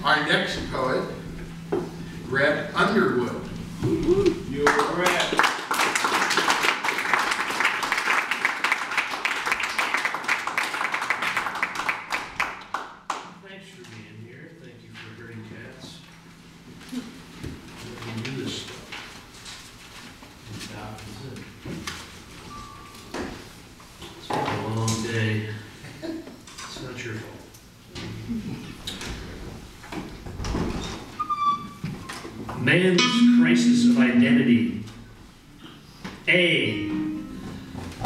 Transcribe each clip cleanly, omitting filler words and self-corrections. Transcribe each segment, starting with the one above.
Our next poet, Brett Underwood. You're Brett. Thanks for being here. Thank you for herding cats. Let me do this stuff. It's been a long day. It's not your fault. Man's crisis of identity. A.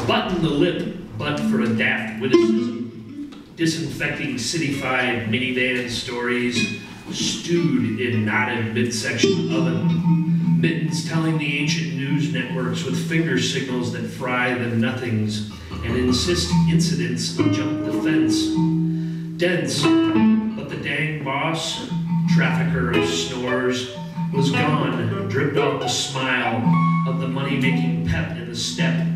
Button the lip, but for a daft witticism. Disinfecting cityfied minivan stories, stewed in knotted midsection oven. Mittens telling the ancient news networks with finger signals that fry the nothings and insist incidents will jump the fence. Dense, but the dang boss, trafficker of snores, was gone, dripped off the smile of the money-making pep in the step.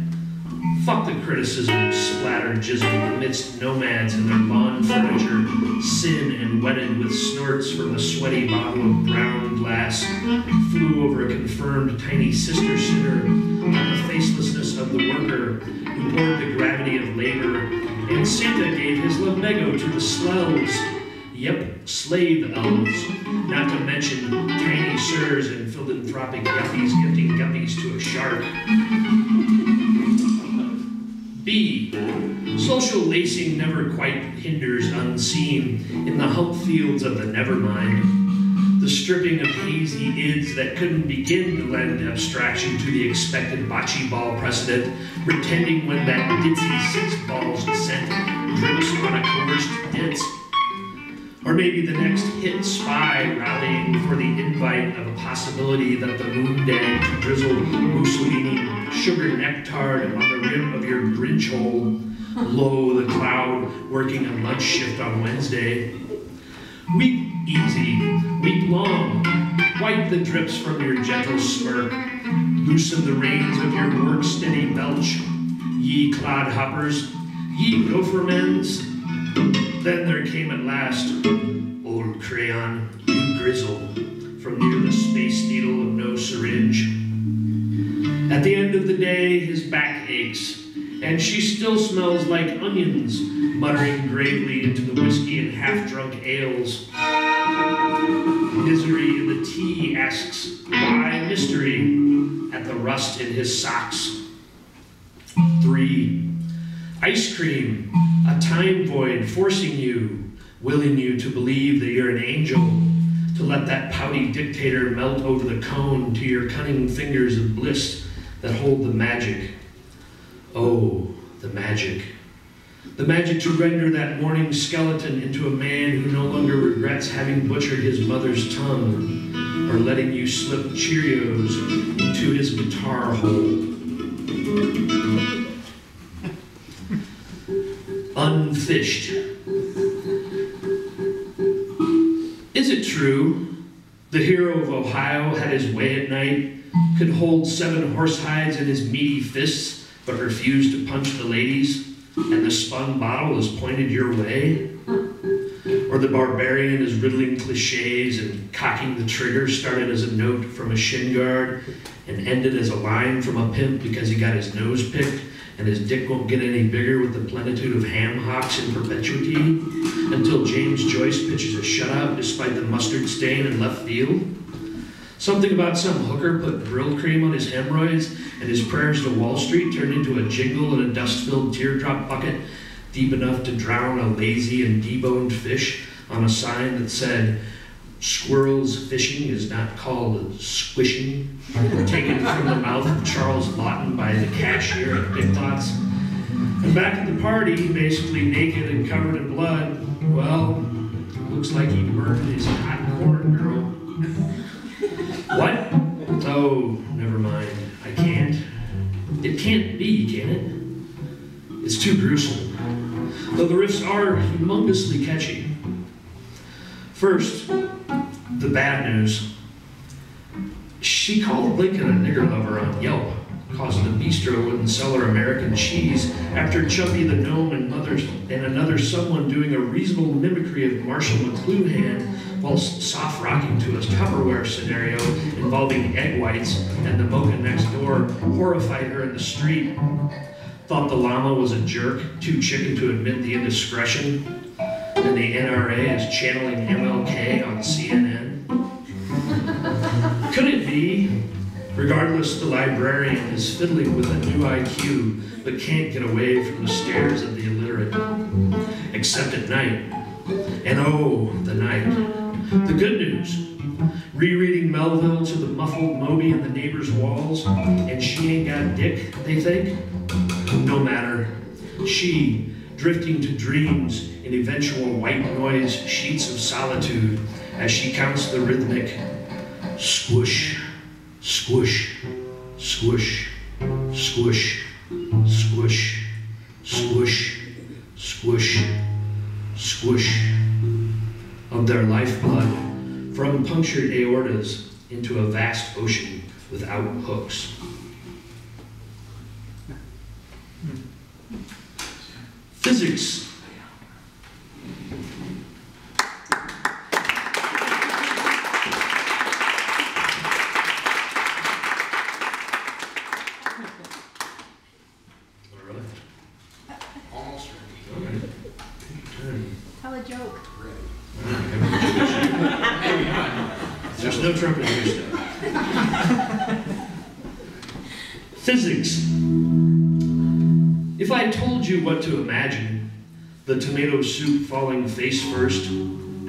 Fuck the criticism, splattered jism amidst nomads in their lawn furniture, sin and wetted with snorts from a sweaty bottle of brown glass, flew over a confirmed tiny sister sinner on the facelessness of the worker who poured the gravity of labor, and Santa gave his lumbago to the slells. Yep, slave elves, not to mention tiny sirs and philanthropic yuppies gifting guppies to a shark. B. Social lacing never quite hinders unseen in the hump fields of the nevermind. The stripping of hazy ids that couldn't begin to lend abstraction to the expected bocce ball precedent, pretending when that ditzy 6 balls descent drips on a coerced ditz. Or maybe the next hit spy rallying for the invite of a possibility that the moon dang to drizzle Mussolini sugar nectared on the rim of your Grinch hole. Lo, the cloud working a lunch shift on Wednesday. Weep easy, weep long, wipe the drips from your gentle smirk. Loosen the reins of your work-steady belch, ye clodhoppers, ye gophermens. Then there came at last, old crayon, you grizzle, from near the space needle of no syringe. At the end of the day, his back aches, and she still smells like onions, muttering gravely into the whiskey and half-drunk ales. Misery in the tea asks, why mystery, at the rust in his socks. 3. Ice cream, a time void forcing you, willing you to believe that you're an angel, to let that pouty dictator melt over the cone to your cunning fingers of bliss that hold the magic. Oh, the magic. The magic to render that morning skeleton into a man who no longer regrets having butchered his mother's tongue, or letting you slip Cheerios into his guitar hole. Unfished. Is it true the hero of Ohio had his way at night, could hold 7 horsehides in his meaty fists, but refused to punch the ladies, and the spun bottle is pointed your way? Or the barbarian is riddling cliches and cocking the trigger started as a note from a shin guard and ended as a line from a pimp because he got his nose picked and his dick won't get any bigger with the plenitude of ham hocks in perpetuity, until James Joyce pitches a shutout despite the mustard stain in left field? Something about some hooker put Brill cream on his hemorrhoids and his prayers to Wall Street turned into a jingle in a dust-filled teardrop bucket deep enough to drown a lazy and deboned fish on a sign that said, "Squirrels fishing is not called squishing," taken from the mouth of Charles Lawton by the cashier at Big Lots. And back at the party, basically naked and covered in blood, well, looks like he murdered his hot corn girl. What? Oh, never mind. I can't. It can't be, can it? It's too gruesome. Though the riffs are humongously catchy. First, the bad news. She called Lincoln a nigger lover on Yelp. cost the bistro wouldn't sell her American cheese after Chumpy the gnome and another someone doing a reasonable mimicry of Marshall McLuhan while soft rocking to a Tupperware scenario involving egg whites and the mocha next door horrified her in the street. Thought the llama was a jerk, too chicken to admit the indiscretion, and the NRA is channeling MLK on CNN. Could it be? Regardless, the librarian is fiddling with a new IQ, but can't get away from the stares of the illiterate. Except at night. And oh, the night. The good news. Rereading Melville to the muffled Moby in the neighbor's walls, and she ain't got dick, they think? No matter. She, drifting to dreams in eventual white noise sheets of solitude as she counts the rhythmic squish, squish, squish, squish, squish, squish, squish, squish of their lifeblood from punctured aortas into a vast ocean without hooks. Physics. Almost ready. Okay. Tell a joke. Maybe not. There's no trumpet here stuff. Physics. If I told you what to imagine, the tomato soup falling face first,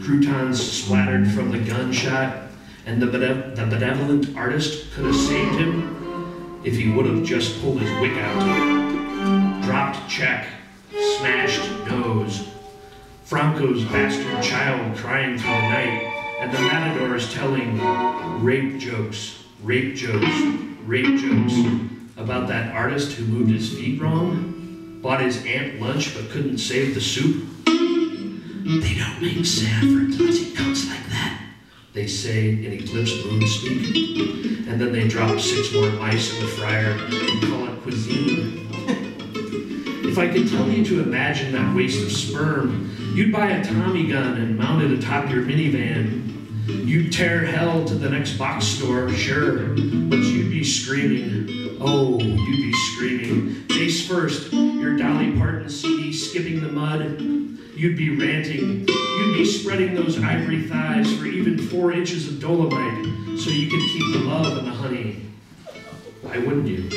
croutons splattered from the gunshot, and the benevolent artist could have saved him if he would have just pulled his wick out. Dropped check, smashed nose, Franco's bastard child crying through the night, and the matadors telling rape jokes, rape jokes, rape jokes about that artist who moved his feet wrong, bought his aunt lunch but couldn't save the soup. They don't make Sanford clumsy cunts like that, they say in eclipsed moon speak, and then they drop 6 more mice in the fryer and call it cuisine. If I could tell you to imagine that waste of sperm, you'd buy a Tommy gun and mount it atop your minivan. You'd tear hell to the next box store, sure, but you'd be screaming. Oh, you'd be screaming. Face first, your Dolly Parton CD skipping the mud. You'd be ranting. You'd be spreading those ivory thighs for even 4 inches of dolomite so you could keep the love and the honey. Why wouldn't you?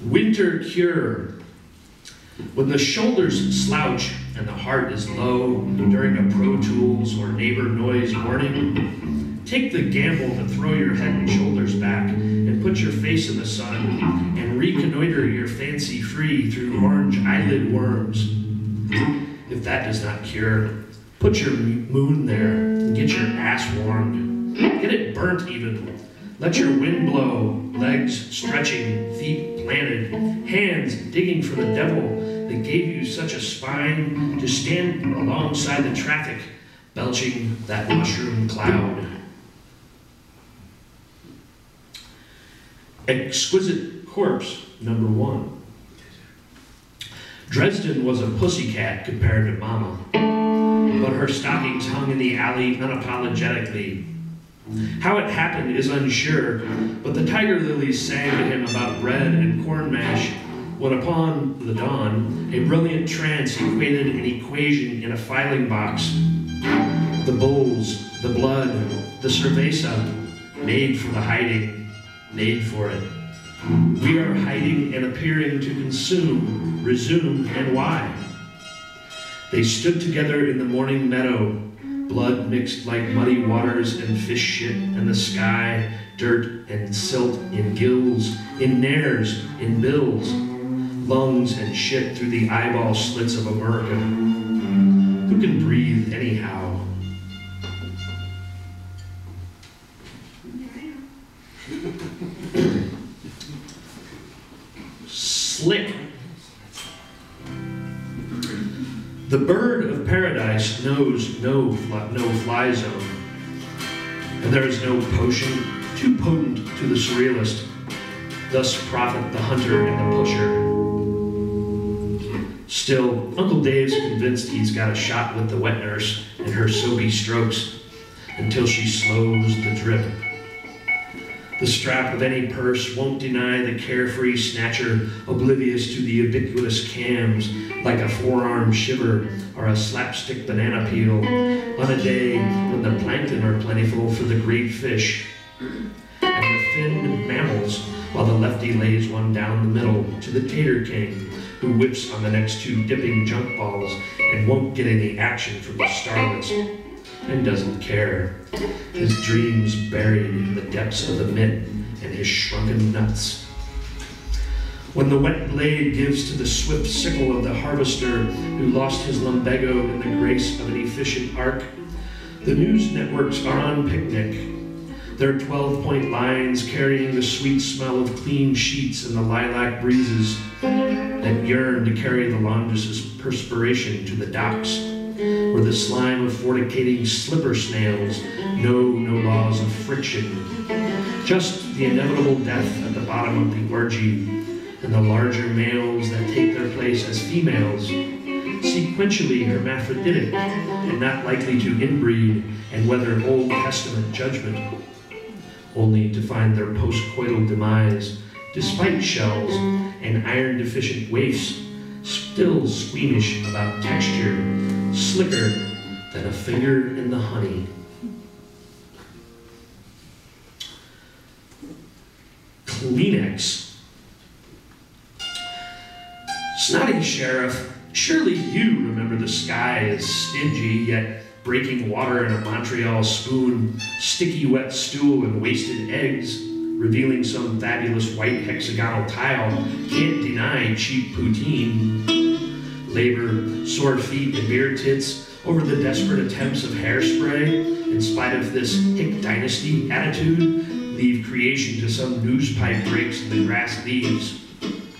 Winter cure. When the shoulders slouch and the heart is low during a Pro Tools or neighbor noise warning, take the gamble to throw your head and shoulders back and put your face in the sun and reconnoiter your fancy free through orange eyelid worms. If that does not cure, put your moon there and get your ass warmed. Get it burnt even. Let your wind blow, legs stretching, feet planted, hands digging for the devil that gave you such a spine to stand alongside the traffic, belching that mushroom cloud. Exquisite corpse, number 1. Dresden was a pussycat compared to Mama, but her stockings hung in the alley unapologetically. How it happened is unsure, but the tiger lilies sang to him about bread and corn mash when upon the dawn, a brilliant trance equated an equation in a filing box. The bulls, the blood, the cerveza, made for the hiding, made for it. We are hiding and appearing to consume, resume, and why? They stood together in the morning meadow, blood mixed like muddy waters and fish shit and the sky, dirt and silt in gills, in nares, in bills, lungs and shit through the eyeball slits of America. Who can breathe anyhow? Slick. The bird of paradise knows no fly zone. And there is no potion too potent to the surrealist. Thus profit the hunter and the pusher. Still, Uncle Dave's convinced he's got a shot with the wet nurse and her soapy strokes until she slows the drip. The strap of any purse won't deny the carefree snatcher oblivious to the ubiquitous cams like a forearm shiver or a slapstick banana peel on a day when the plankton are plentiful for the great fish and the finned mammals, while the lefty lays one down the middle to the tater king who whips on the next two dipping junk balls and won't get any action from the starlets and doesn't care. His dreams buried in the depths of the mitt and his shrunken nuts. When the wet blade gives to the swift sickle of the harvester who lost his lumbago in the grace of an efficient arc, the news networks are on picnic. Their 12-point lines carrying the sweet smell of clean sheets and the lilac breezes that yearn to carry the laundress's perspiration to the docks, where the slime of fornicating slipper snails know no laws of friction, just the inevitable death at the bottom of the orgy, and the larger males that take their place as females, sequentially hermaphroditic and not likely to inbreed and weather Old Testament judgment, only to find their post-coital demise, despite shells and iron-deficient waifs, still squeamish about texture, slicker than a finger in the honey. Kleenex. Snotty sheriff, surely you remember the sky as stingy, yet breaking water in a Montreal spoon, sticky wet stool and wasted eggs, revealing some fabulous white hexagonal tile, can't deny cheap poutine. Labor, sore feet, and beer tits over the desperate attempts of hairspray, in spite of this hick dynasty attitude, leave creation to some newspipe breaks in the grass leaves.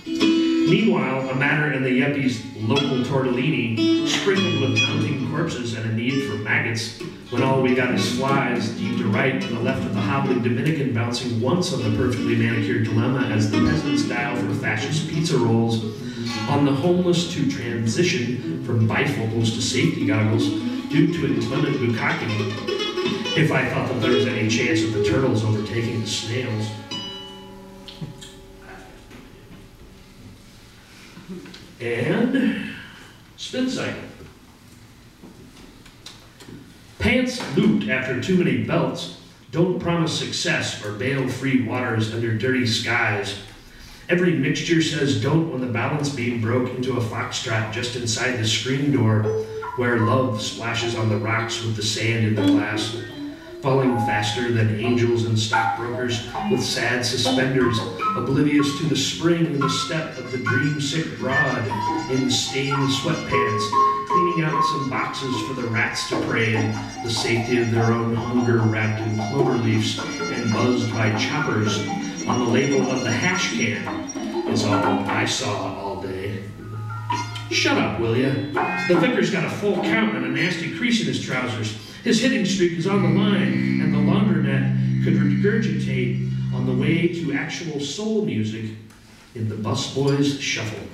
Meanwhile, a matter in the yuppies' local tortellini, sprinkled with mounting corpses and a need for maggots, when all we got is flies, deep to right to the left of the hobbling Dominican bouncing once on the perfectly manicured dilemma as the peasants dial for fascist pizza rolls, on the homeless to transition from bifocals to safety goggles due to inclement bukkake, if I thought that there was any chance of the turtles overtaking the snails. And spin cycle. Pants looped after too many belts don't promise success or bale-free waters under dirty skies. Every mixture says don't when the balance beam broke into a foxtrot just inside the screen door, where love splashes on the rocks with the sand in the glass, falling faster than angels and stockbrokers with sad suspenders, oblivious to the spring in the step of the dream-sick broad in stained sweatpants, cleaning out some boxes for the rats to prey in the safety of their own hunger wrapped in clover leaves and buzzed by choppers on the label of the hash can is all I saw all day. Shut up, will ya? The vicar's got a full count and a nasty crease in his trousers. His hitting streak is on the line, and the laundromat could regurgitate on the way to actual soul music in the busboys' shuffle.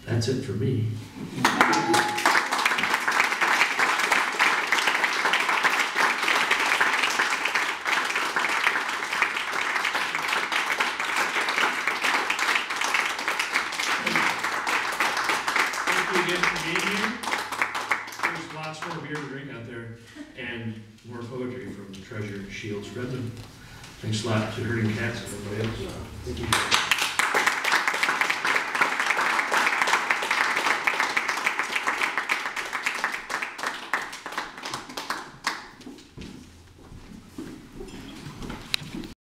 That's it for me. And more poetry from Treasure Shields Redmond. Thanks a lot to Herding Cats and everybody else. Thank you.